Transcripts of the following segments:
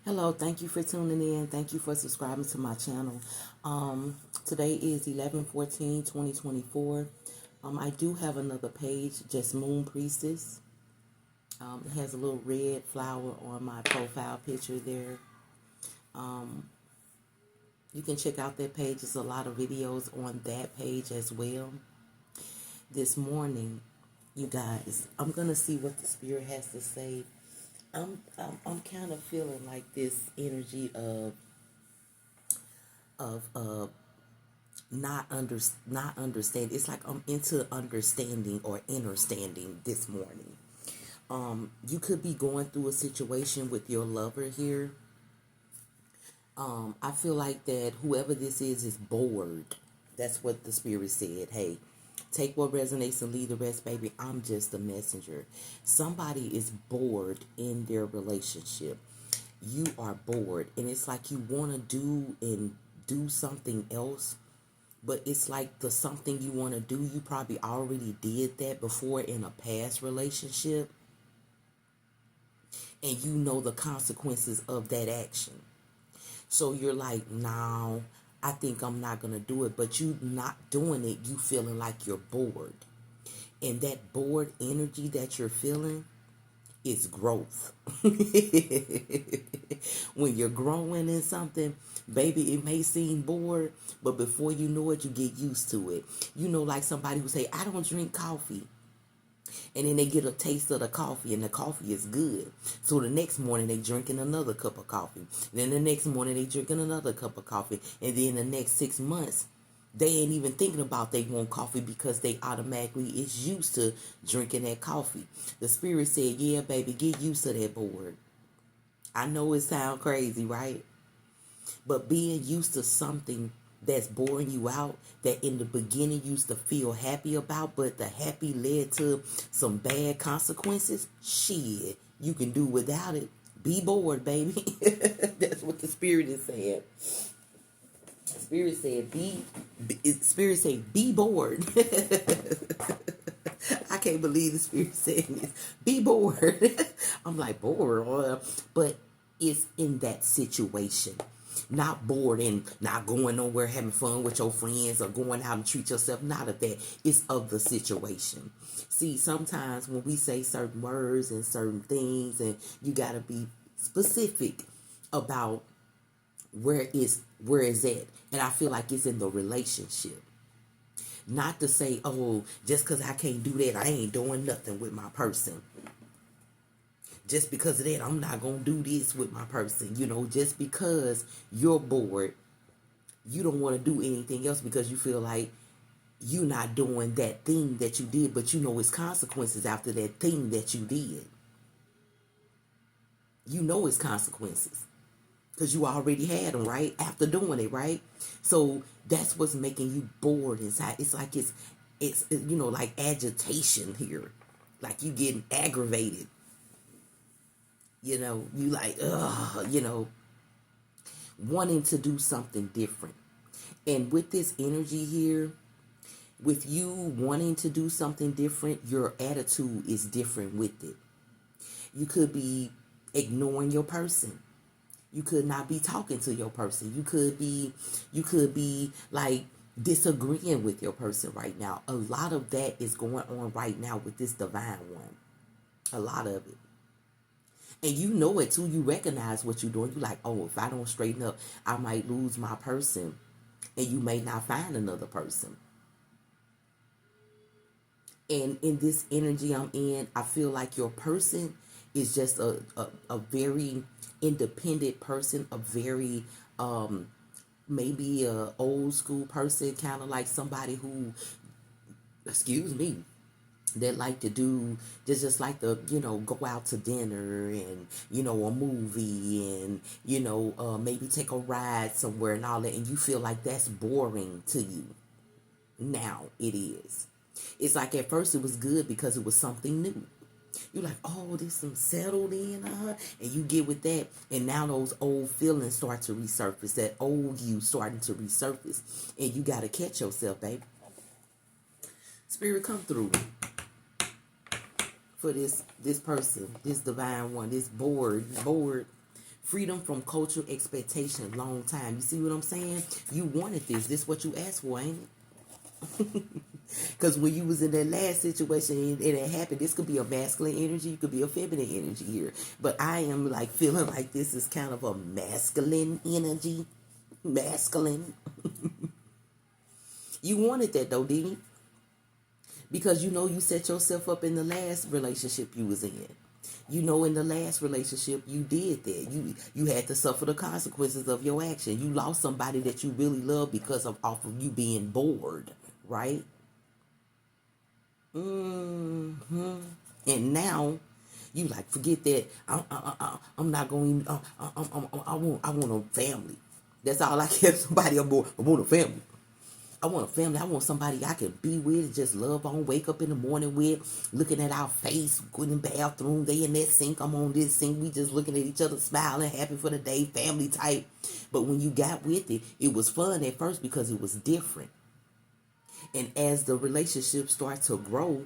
Hello, thank you for tuning in. Thank you for subscribing to my channel. Today is 11/14/2024. I do have another page, just Moon Priestess. It has a little red flower on my profile picture there. You can check out that page. There's a lot of videos on that page as well. This morning, you guys, I'm gonna see what the spirit has to say. I'm kind of feeling like this energy of not understand. It's like I'm into understanding or understanding this morning. You could be going through a situation with your lover here. I feel like that whoever this is bored. That's what the spirit said. Hey, take what resonates and leave the rest, baby. I'm just a messenger. Somebody is bored in their relationship. You are bored, and it's like you want to do something else, but it's like the something you want to do, you probably already did that before in a past relationship, and you know the consequences of that action. So you're like, no, I think I'm not going to do it. But you not doing it, you feeling like you're bored. And that bored energy that you're feeling is growth. When you're growing in something, baby, it may seem bored, but before you know it, you get used to it. You know, like somebody who say, I don't drink coffee. And then they get a taste of the coffee, and the coffee is good. So the next morning they drinking another cup of coffee. Then the next morning they drinking another cup of coffee. And then the next 6 months, they ain't even thinking about they want coffee because they automatically is used to drinking that coffee. The spirit said, yeah, baby, get used to that board. I know it sounds crazy, right? But being used to something that's boring you out, that in the beginning you used to feel happy about, but the happy led to some bad consequences, shit, you can do without it. Be bored, baby. That's what the spirit is saying. Spirit said Spirit said be bored. I can't believe the spirit saying this. Be bored. I'm like bored, but it's in that situation. Not bored and not going nowhere, having fun with your friends or going out and treat yourself. Not of that. It's of the situation. See, sometimes when we say certain words and certain things, and you gotta be specific about where is it, and I feel like it's in the relationship. Not to say, oh, just because I can't do that, I ain't doing nothing with my person. Just because of that, I'm not going to do this with my person. You know, just because you're bored, you don't want to do anything else because you feel like you're not doing that thing that you did, but you know it's consequences after that thing that you did. You know it's consequences because you already had them, right? After doing it, right? So that's what's making you bored inside. It's like it's like agitation here, like you getting aggravated. You like wanting to do something different. And with this energy here, with you wanting to do something different, your attitude is different with it. You could be ignoring your person. You could not be talking to your person. You could be like disagreeing with your person right now. A lot of that is going on right now with this divine one. A lot of it. And you know it too. You recognize what you're doing. You're like, oh, if I don't straighten up, I might lose my person. And you may not find another person. And in this energy I'm in, I feel like your person is just a very independent person, a very maybe a old school person, kind of like somebody who, excuse me, that like to do just like to go out to dinner and a movie and maybe take a ride somewhere and all that, and you feel like that's boring to you. Now it is. It's like at first it was good because it was something new. You're like, oh, this some settled in, and you get with that, and now those old feelings start to resurface. That old you starting to resurface, and you got to catch yourself, baby. Spirit, come through for this person, this divine one, this bored Freedom from cultural expectation, long time. You see what I'm saying? You wanted this. This what you asked for, ain't it? Because when you was in that last situation and it happened, this could be a masculine energy, you could be a feminine energy here. But I am like feeling like this is kind of a masculine energy. Masculine. You wanted that though, didn't you? Because you know you set yourself up in the last relationship you was in. You know, in the last relationship you did that. You had to suffer the consequences of your action. You lost somebody that you really love because of off of you being bored, right? And now you like forget that. I'm not going. I want a family. That's all I care. Somebody on board. I want a family. I want a family. I want somebody I can be with, just love on, wake up in the morning with, looking at our face, going in the bathroom, they in that sink, I'm on this sink, we just looking at each other, smiling, happy for the day, family type. But when you got with it, it was fun at first because it was different. And as the relationship starts to grow,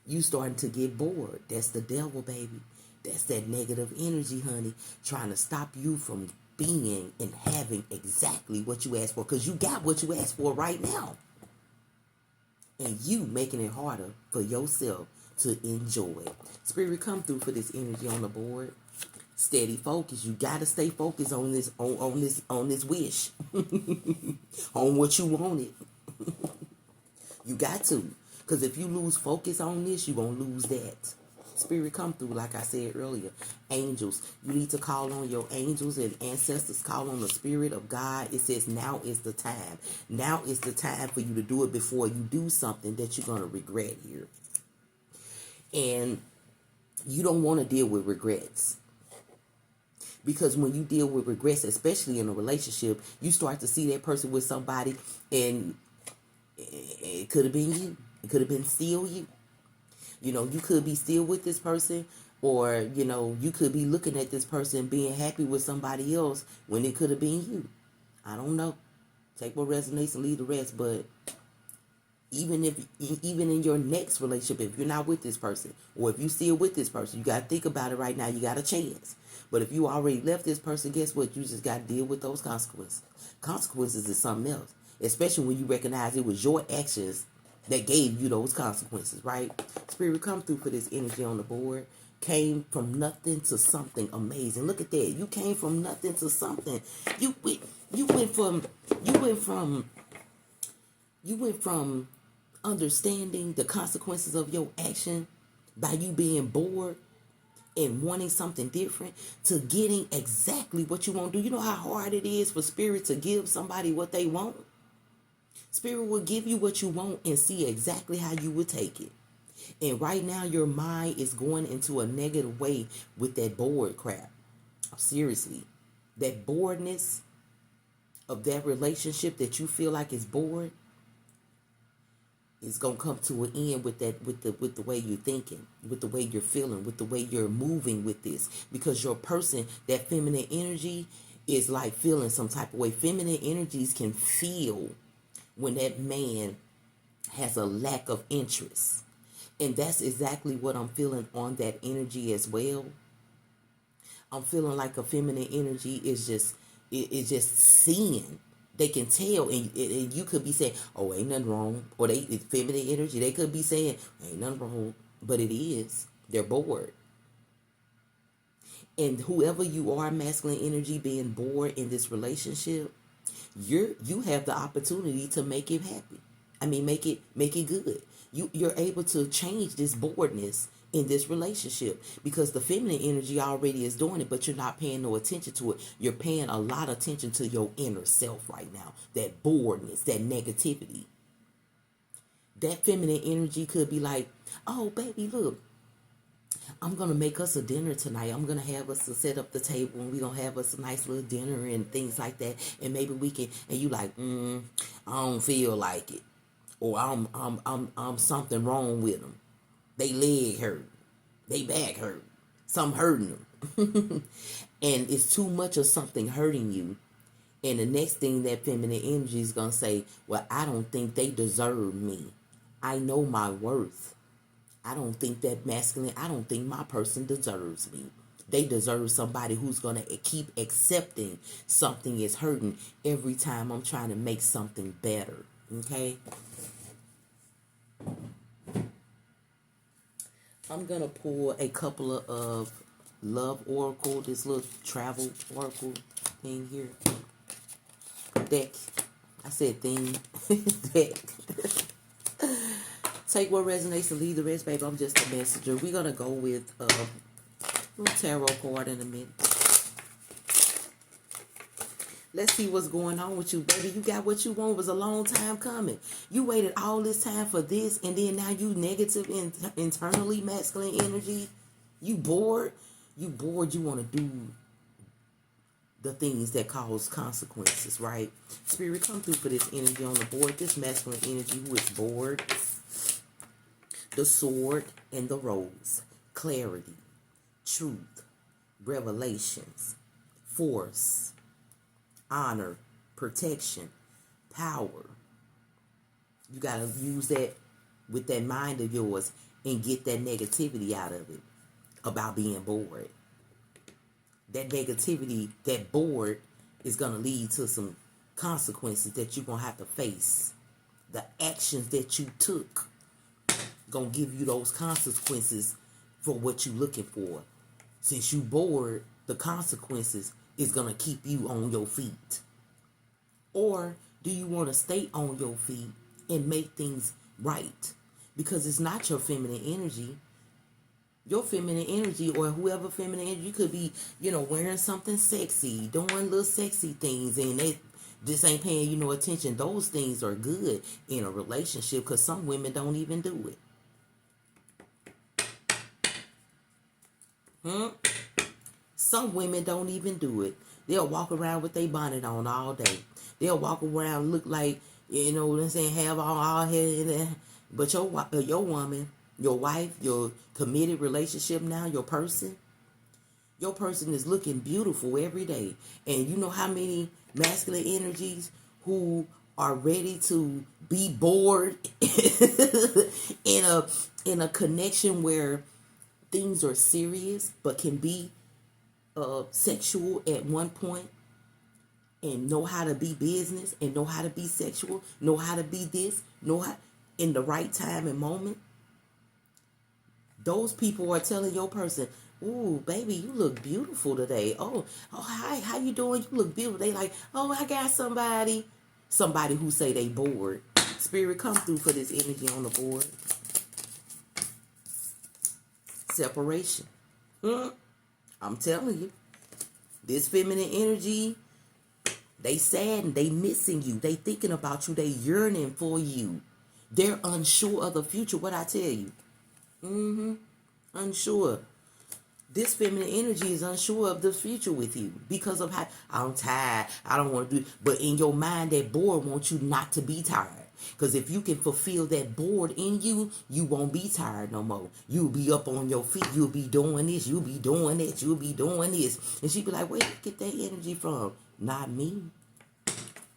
you starting to get bored. That's the devil, baby. That's that negative energy, honey, trying to stop you from being and having exactly what you asked for. Because you got what you asked for right now. And you making it harder for yourself to enjoy. Spirit, come through for this energy on the board. Steady focus. You gotta stay focused on this on this wish. On what you wanted. You got to. Because if you lose focus on this, you're going to lose that. Spirit, come through, like I said earlier. Angels. You need to call on your angels and ancestors. Call on the Spirit of God. It says now is the time. Now is the time for you to do it before you do something that you're going to regret here. And you don't want to deal with regrets. Because when you deal with regrets, especially in a relationship, you start to see that person with somebody and it could have been you. It could have been still you. You know, you could be still with this person, or, you know, you could be looking at this person being happy with somebody else when it could have been you. I don't know. Take what resonates and leave the rest. But even in your next relationship, if you're not with this person, or if you still with this person, you got to think about it right now. You got a chance. But if you already left this person, guess what? You just got to deal with those consequences. Consequences is something else. Especially when you recognize it was your actions that gave you those consequences, right? Spirit, come through for this energy on the board. Came from nothing to something amazing. Look at that. You came from nothing to something. You went from understanding the consequences of your action by you being bored and wanting something different to getting exactly what you want to do. You know how hard it is for Spirit to give somebody what they want? Spirit will give you what you want and see exactly how you would take it. And right now your mind is going into a negative way with that bored crap. Seriously. That boredness of that relationship that you feel like is bored is gonna come to an end with that with the way you're thinking, with the way you're feeling, with the way you're moving with this. Because your person, that feminine energy, is like feeling some type of way. Feminine energies can feel when that man has a lack of interest. And that's exactly what I'm feeling on that energy as well. I'm feeling like a feminine energy is just seeing. They can tell, and you could be saying, oh, ain't nothing wrong. Or it's feminine energy. They could be saying, ain't nothing wrong. But it is. They're bored. And whoever you are, masculine energy, being bored in this relationship, you have the opportunity to make it happy. I mean, make it good. You're able to change this boredness in this relationship because the feminine energy already is doing it, but you're not paying no attention to it. You're paying a lot of attention to your inner self right now. That boredness, that negativity. That feminine energy could be like, oh, baby, look, I'm going to make us a dinner tonight. I'm going to have us to set up the table and we're going to have us a nice little dinner and things like that. And maybe we can, and you like, I don't feel like it. Or I'm something wrong with them. They leg hurt. They back hurt. Something hurting them. And it's too much of something hurting you. And the next thing that feminine energy is going to say, well, I don't think they deserve me. I know my worth. I don't think that masculine, I don't think my person deserves me. They deserve somebody who's going to keep accepting something is hurting every time I'm trying to make something better. Okay? I'm going to pull a couple of love oracle, this little travel oracle thing here. Deck. I said thing. Deck. Take what resonates and leave the rest, baby. I'm just a messenger. We're going to go with a little tarot card in a minute. Let's see what's going on with you, baby. You got what you want. It was a long time coming. You waited all this time for this, and then now you negative internally masculine energy. You bored. You bored. You want to do the things that cause consequences, right? Spirit, come through for this energy on the board. This masculine energy who is bored. The sword and the rose. Clarity. Truth. Revelations. Force. Honor. Protection. Power. You got to use that with that mind of yours and get that negativity out of it about being bored. That negativity, that bored, is going to lead to some consequences that you're going to have to face. The actions that you took going to give you those consequences for what you're looking for. Since you bored, the consequences is going to keep you on your feet. Or do you want to stay on your feet and make things right? Because it's not your feminine energy. Your feminine energy, or whoever feminine energy, could be, wearing something sexy, doing little sexy things, and they just ain't paying you no attention. Those things are good in a relationship because some women don't even do it. Some women don't even do it. They'll walk around with their bonnet on all day. They'll walk around look like, what I'm saying, have all hair. But your woman, your wife, your committed relationship now, your person is looking beautiful every day. And you know how many masculine energies who are ready to be bored in a connection where things are serious but can be sexual at one point, and know how to be business and know how to be sexual, know how to be this, know how in the right time and moment. Those people are telling your person, "Ooh, baby, you look beautiful today. Oh, hi, how you doing? You look beautiful." They like, "Oh, I got somebody who say they bored." Spirit, come through for this energy on the board. Separation. I'm telling you, this feminine energy, they sad and they missing you. They thinking about you. They yearning for you. They're unsure of the future. What I tell you. Unsure. This feminine energy is unsure of the future with you because of how I'm tired. I don't want to do it. But in your mind, that bored wants you not to be tired. Because if you can fulfill that bored in you, you won't be tired no more. You'll be up on your feet. You'll be doing this. You'll be doing that. You'll be doing this. And she'll be like, where you get that energy from? Not me.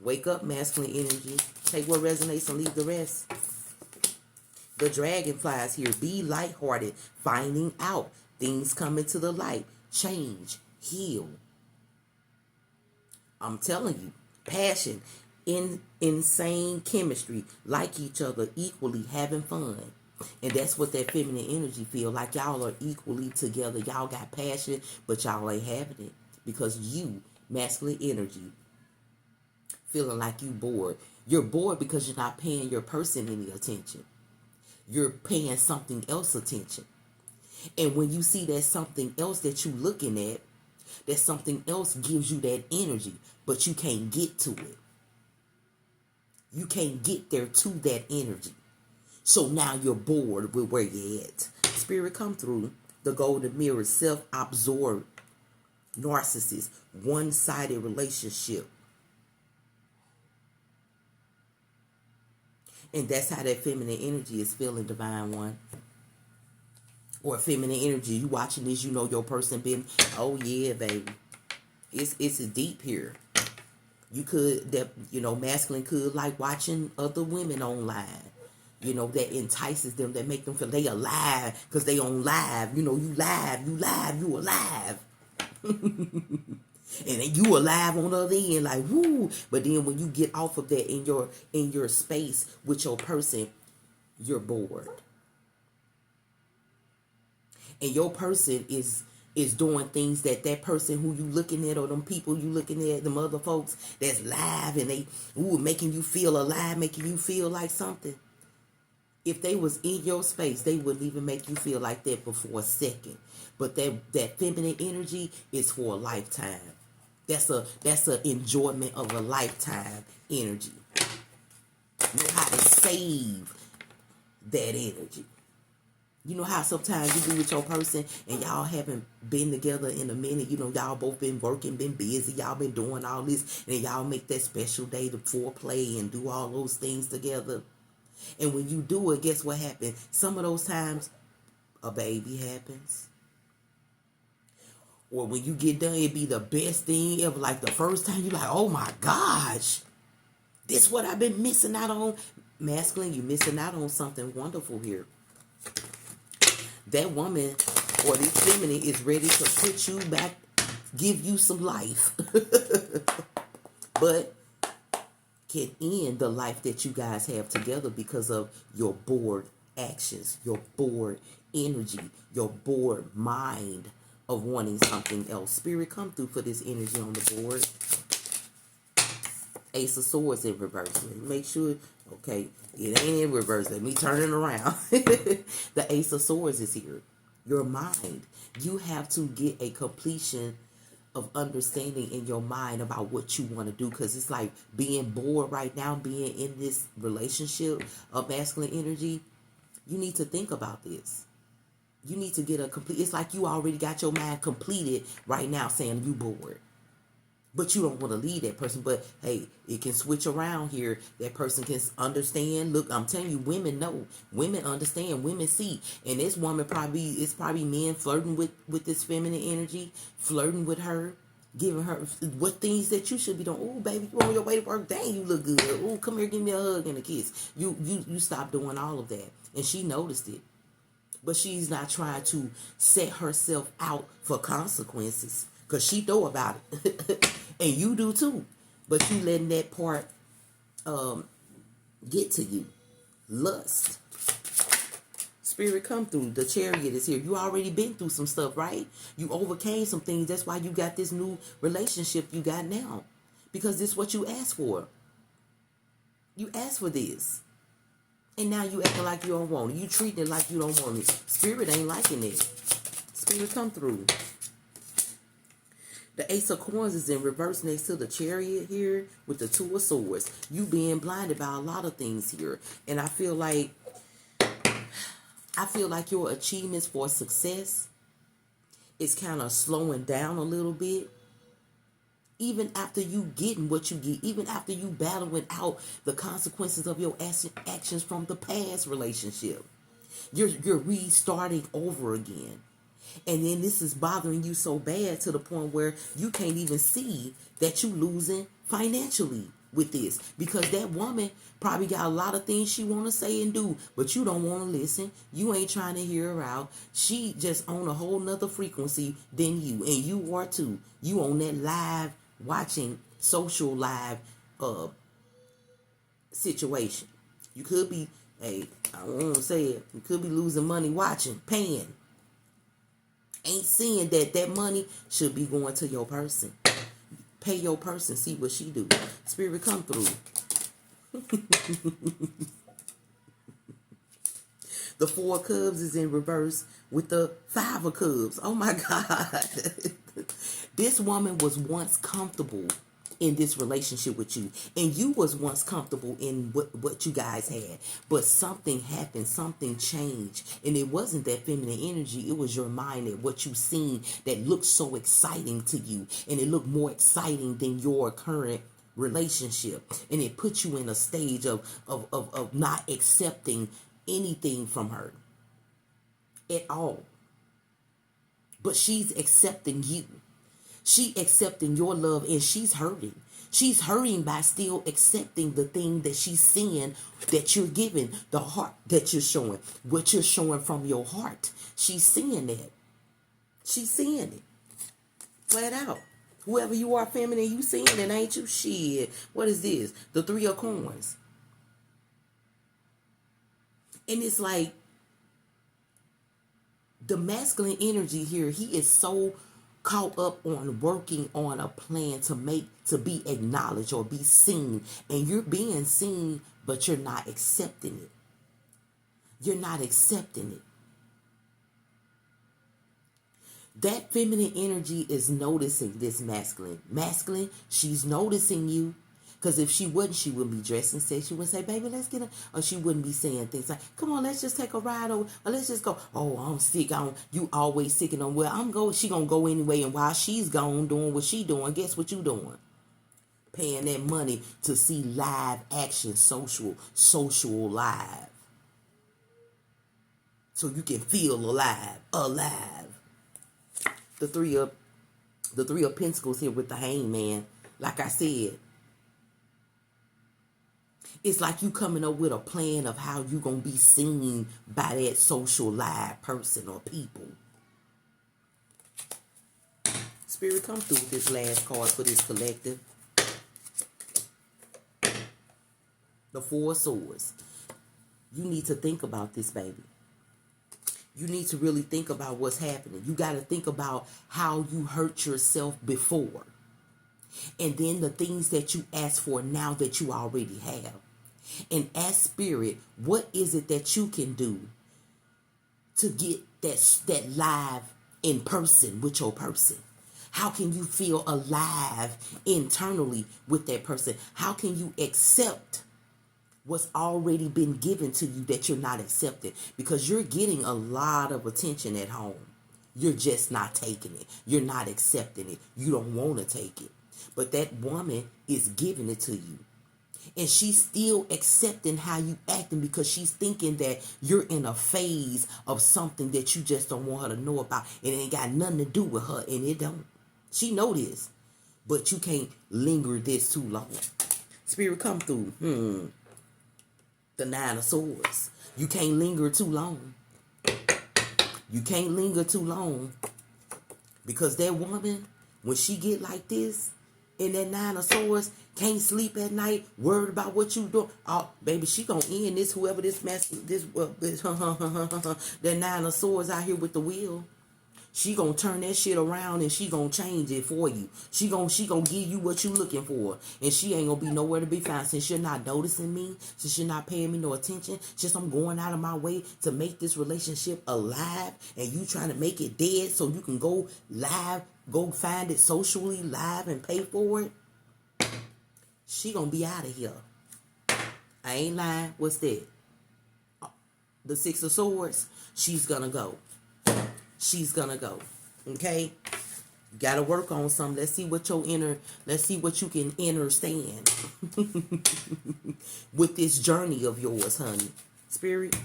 Wake up, masculine energy. Take what resonates and leave the rest. The dragonflies here. Be lighthearted. Finding out. Things coming to the light. Change. Heal. I'm telling you. Passion. Insane chemistry. Like each other. Equally having fun. And that's what that feminine energy feel like. Y'all are equally together. Y'all got passion, but y'all ain't having it. Because you, masculine energy, feeling like you bored. You're bored because you're not paying your person any attention. You're paying something else attention. And when you see that something else that you looking at, that something else gives you that energy, but you can't get to it. You can't get there to that energy. So now you're bored with where you're at. Spirit, come through. The golden mirror, self-absorbed, narcissist, one-sided relationship. And that's how that feminine energy is feeling, divine one. Or feminine energy. You watching this, you know your person been, oh yeah, baby. It's deep here. You could, that masculine could like watching other women online. that entices them, that make them feel they alive because they on live. You live, you alive. And then you alive on the other end, like woo. But then when you get off of that in your space with your person, you're bored. And your person is doing things that person who you looking at, or them people you looking at, them other folks that's live, and they making you feel alive, making you feel like something. If they was in your space, they wouldn't even make you feel like that before a second. But that feminine energy is for a lifetime. That's a enjoyment of a lifetime energy. Know how to save that energy. You know how sometimes you be with your person and y'all haven't been together in a minute. Y'all both been working, been busy. Y'all been doing all this. And y'all make that special day to foreplay and do all those things together. And when you do it, guess what happens? Some of those times, a baby happens. Or when you get done, it be the best thing ever. Like the first time, you're like, oh my gosh, this what I've been missing out on. Masculine, you're missing out on something wonderful here. That woman or this feminine is ready to put you back, give you some life. But can end the life that you guys have together because of your bored actions, your bored energy, your bored mind of wanting something else. Spirit, come through for this energy on the board. Ace of Swords in reverse. Make sure, okay, it ain't in reverse. Let me turn it around. The Ace of Swords is here. Your mind. You have to get a completion of understanding in your mind about what you want to do, because it's like being bored right now, being in this relationship of masculine energy. You need to think about this. You need to get a complete, it's like you already got your mind completed right now saying you bored. But you don't want to leave that person. But hey, it can switch around here. That person can understand. Look, I'm telling you, women know. Women understand. Women see. And this woman it's probably men flirting with this feminine energy, flirting with her, giving her what things that you should be doing. Oh, baby, you on your way to work? Dang, you look good. Oh, come here, give me a hug and a kiss. You stop doing all of that. And she noticed it. But she's not trying to set herself out for consequences, because she know about it. And you do too. But you letting that part get to you. Lust. Spirit, come through. The Chariot is here. You already been through some stuff, right? You overcame some things. That's why you got this new relationship you got now. Because this is what you asked for. You asked for this. And now you acting like you don't want it. You treating it like you don't want it. Spirit ain't liking it. Spirit, come through. The Ace of Coins is in reverse next to the Chariot here with the Two of Swords. You being blinded by a lot of things here. And I feel like your achievements for success is kind of slowing down a little bit. Even after you getting what you get, even after you battling out the consequences of your actions from the past relationship, you're restarting over again. And then this is bothering you so bad to the point where you can't even see that you losing financially with this, because that woman probably got a lot of things she want to say and do, but you don't want to listen. You ain't trying to hear her out. She just on a whole nother frequency than you, and you are too. You on that live watching social live situation. You could be, hey, I don't want to say it, you could be losing money watching, paying. Ain't seeing that money should be going to your person. Pay your person, see what she do. Spirit, come through. The Four of Cups is in reverse with the Five of Cups. Oh my God. This woman was once comfortable in this relationship with you, and you was once comfortable in what you guys had, but something happened, something changed, and it wasn't that feminine energy, it was your mind, that what you seen that looked so exciting to you, and it looked more exciting than your current relationship, and it put you in a stage of not accepting anything from her at all. But she's accepting you. She accepting your love, and she's hurting. She's hurting by still accepting the thing that she's seeing, that you're giving, the heart that you're showing, what you're showing from your heart. She's seeing that. She's seeing it. Flat out. Whoever you are, feminine, you seeing it, ain't you? Shit. What is this? The Three of Coins. And it's like, the masculine energy here, he is so caught up on working on a plan to be acknowledged or be seen. And you're being seen, but you're not accepting it. You're not accepting it. That feminine energy is noticing this masculine. Masculine, she's noticing you. Because if she wouldn't, she wouldn't be dressed and said, she would say, baby, let's get a, or she wouldn't be saying things like, come on, let's just take a ride over, or let's just go. Oh, I'm sick. You always sick and well, she gonna go anyway. And while she's gone doing what she doing, guess what you doing? Paying that money to see live action, social live. So you can feel alive. The three of Pentacles here with the Hangman. Like I said, it's like you coming up with a plan of how you going to be seen by that social live person or people. Spirit, come through with this last card for this collective. The Four of Swords. You need to think about this, baby. You need to really think about what's happening. You got to think about how you hurt yourself before. And then the things that you ask for now that you already have. And ask Spirit, what is it that you can do to get that live in person with your person? How can you feel alive internally with that person? How can you accept what's already been given to you that you're not accepting? Because you're getting a lot of attention at home. You're just not taking it. You're not accepting it. You don't want to take it. But that woman is giving it to you. And she's still accepting how you acting because she's thinking that you're in a phase of something that you just don't want her to know about. And it ain't got nothing to do with her. And it don't. She know this. But you can't linger this too long. Spirit, come through. The Nine of Swords. You can't linger too long. You can't linger too long. Because that woman, when she get like this, in that Nine of Swords, can't sleep at night, worried about what you doing. Oh, baby, she gonna end this, whoever this that Nine of Swords out here with the wheel. She gonna turn that shit around and she gonna change it for you. She gonna give you what you looking for. And she ain't gonna be nowhere to be found. Since you're not noticing me, since you're not paying me no attention, since I'm going out of my way to make this relationship alive and you trying to make it dead so you can go live, go find it socially live and pay for it, she gonna be out of here. I ain't lying. What's that? The Six of Swords. She's gonna go. She's gonna go. Okay? You gotta work on something. Let's see what you can understand with this journey of yours, honey. Spirit,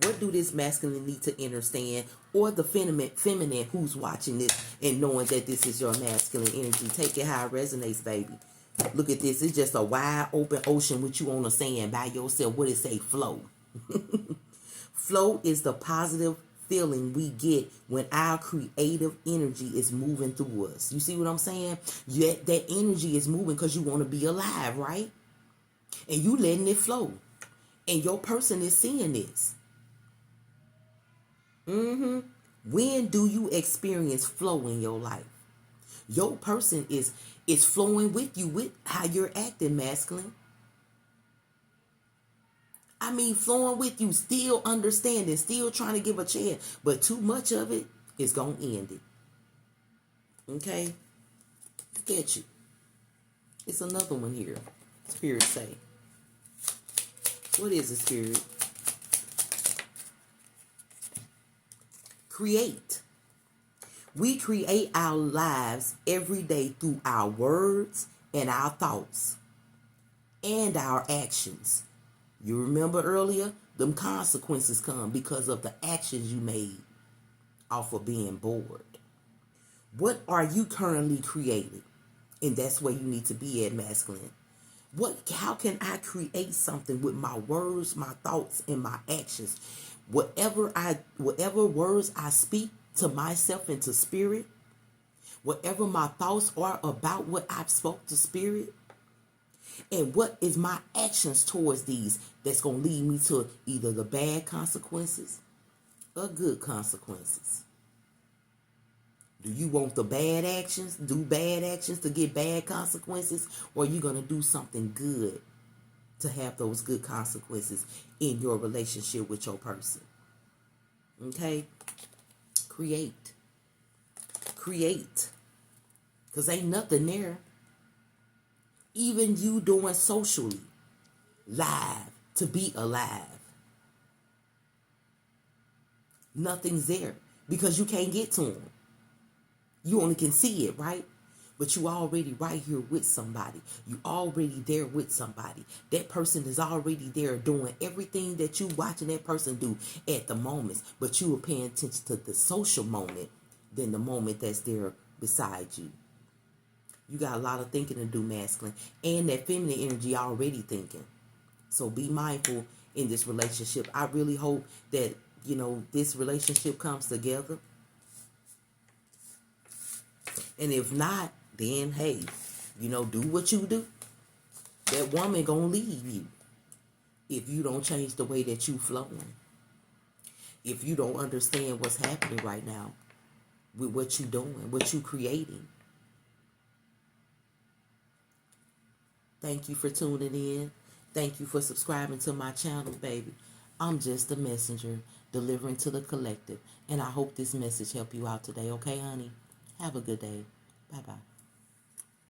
what do this masculine need to understand? Or the feminine who's watching this and knowing that this is your masculine energy. Take it how it resonates, baby. Look at this. It's just a wide open ocean with you on the sand by yourself. What it say? Flow. Flow is the positive feeling we get when our creative energy is moving through us. You see what I'm saying? That energy is moving because you want to be alive, right? And you letting it flow. And your person is seeing this. When do you experience flow in your life? Your person is flowing with you with how you're acting, masculine. I mean, flowing with you, still understanding, still trying to give a chance. But too much of it is going to end it. Okay? Look at you. It's another one here. Spirit say. What is it, Spirit? Create. We create our lives every day through our words and our thoughts and our actions. You remember earlier, them consequences come because of the actions you made off of being bored. What are you currently creating? And that's where you need to be at, masculine. How can I create something with my words, my thoughts, and my actions? Whatever words I speak to myself and to spirit, whatever my thoughts are about what I've spoke to spirit, and what is my actions towards these that's going to lead me to either the bad consequences or good consequences. Do you want the bad actions, do bad actions to get bad consequences, or are you going to do something good to have those good consequences in your relationship with your person? Okay? Create. Create. Because ain't nothing there. Even you doing socially, live, to be alive. Nothing's there because you can't get to them. You only can see it, right? But you already right here with somebody. You already there with somebody. That person is already there doing everything that you watching that person do at the moments. But you are paying attention to the social moment than the moment that's there beside you. You got a lot of thinking to do, masculine. And that feminine energy already thinking. So be mindful in this relationship. I really hope that, this relationship comes together. And if not, then hey, do what you do. That woman gonna leave you if you don't change the way that you flowing. If you don't understand what's happening right now with what you doing, what you creating. Thank you for tuning in. Thank you for subscribing to my channel, baby. I'm just a messenger delivering to the collective. And I hope this message helped you out today. Okay, honey? Have a good day. Bye-bye.